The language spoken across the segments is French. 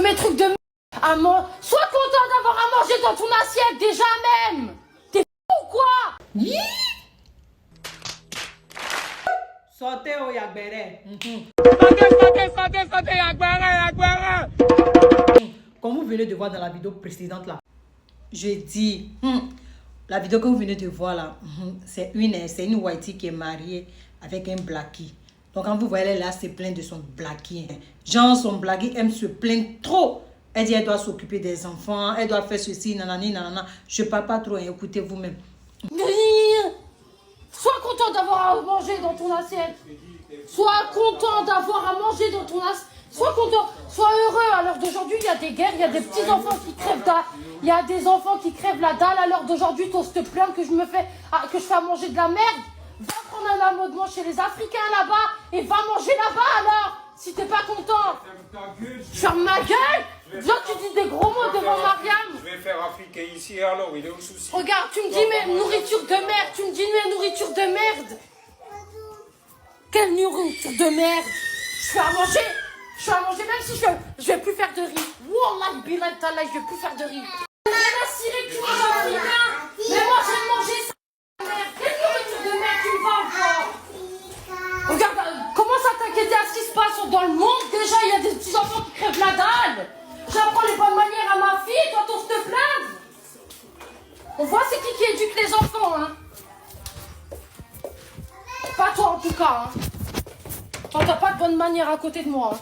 mes trucs de merde. Sois content d'avoir à manger dans ton assiette, déjà même. T'es fou ou quoi? Sortez au Yagbere. Sortez, Yagbere. Comme vous venez de voir dans la vidéo précédente là, je dis, la vidéo que vous venez de voir là, c'est une whitey qui est mariée avec un blackie. Donc quand vous voyez elle là, c'est plein de son blackie. Genre son blackie aime se plaindre trop. Elle dit elle doit s'occuper des enfants, elle doit faire ceci, nanani, nanana. Je parle pas trop, écoutez vous-même. Sois content d'avoir à manger dans ton assiette. Sois content d'avoir à manger dans ton assiette. Sois content, sois heureux. À l'heure d'aujourd'hui, il y a des guerres, il y a des petits enfants qui crèvent il y a des enfants qui crèvent la dalle. À l'heure d'aujourd'hui, t'oses te plaindre que je fais à manger de la merde. Va prendre un amendement chez les Africains là-bas et va manger là-bas alors, si t'es pas content. Ferme ma gueule. Là, tu dis des gros mots devant Mariam. Je vais faire africain ici alors, il est où le souci? Regarde, tu me dis mais nourriture de merde. Tu me dis mais nourriture de merde. Quelle nourriture de merde? Je fais à manger même si je vais plus faire de riz. Wallah, bilal tallah, je vais plus faire de riz. La Syrie, tu manges africain. Mais moi, j'ai mangé ça. Merde, quelle nourriture de merde tu me vends encore? Regarde, commence à t'inquiéter à ce qui se passe dans le monde. Déjà, il y a des petits enfants qui crèvent la dalle. J'apprends les bonnes manières à ma fille, toi, t'oses te plaindre. On voit c'est qui éduque les enfants, hein. Pas toi, en tout cas, hein. Toi, t'as pas de bonnes manières à côté de moi, hein.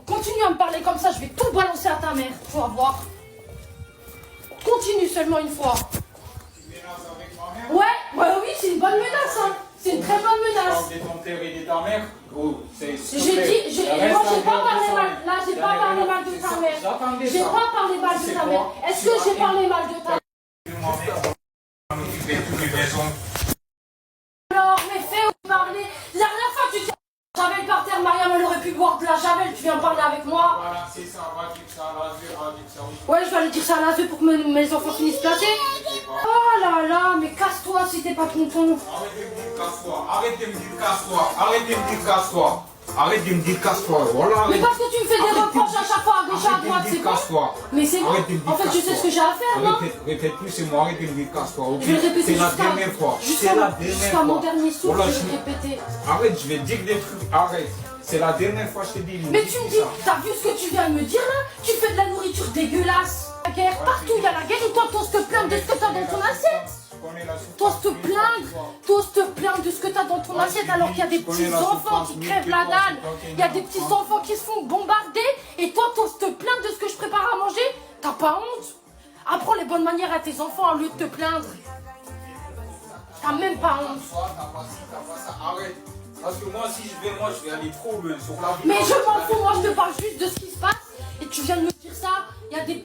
Continue à me parler comme ça, je vais tout balancer à ta mère, tu vas voir. Continue seulement une fois. Ouais, oui, c'est une bonne menace, hein. C'est une très bonne menace. De ton père et de ta mère, gros, c'est... Moi, j'ai pas parlé mal. Là, j'ai pas parlé mal de ta mère. J'ai pas parlé mal de ta mère. Est-ce que j'ai parlé mal de ta mère? Alors, mais fais parler. La dernière fois, tu dis Javel par terre, Mariam, elle aurait pu boire de la Javel. Tu viens parler avec moi. Voilà, c'est ça, va dire ça à la Ouais, je vais aller dire ça à la pour que mes enfants finissent placés. Oh là là, mais casse-toi si t'es pas content. Arrête de me dire casse-toi, arrête de me dire casse-toi, arrête de me dire casse-toi. Arrête de me dire casse-toi, voilà. Mais parce que tu me fais des reproches à chaque fois à gauche à droite, c'est bon. Mais c'est bon. En fait, je sais ce que j'ai à faire, non? Répète plus, c'est moi, arrête de me dire casse-toi. Je vais le répéter c'est la dernière fois. Jusqu'à mon dernier souffle, Voilà, je vais le répéter. Arrête, je vais dire des trucs, arrête. C'est la dernière fois que je te dis. Mais tu me dis, t'as vu ce que tu viens de me dire là? Tu fais de la nourriture dégueulasse. La guerre, partout il y a la guerre et toi t'oses te plaindre de ce que t'as dans ton assiette. T'oses te plaindre de ce que t'as dans ton assiette alors qu'il y a des petits enfants qui crèvent la dalle. Il y a des petits enfants qui se font bombarder et toi t'oses te plaindre de ce que je prépare à manger. T'as pas honte? Apprends les bonnes manières à tes enfants au lieu de te plaindre. T'as même pas honte. Arrête. Parce que moi, si je vais aller trop loin sur la vie. Mais je m'en fous, moi je te parle juste de ce qui se passe et tu viens de me dire ça. Il y a des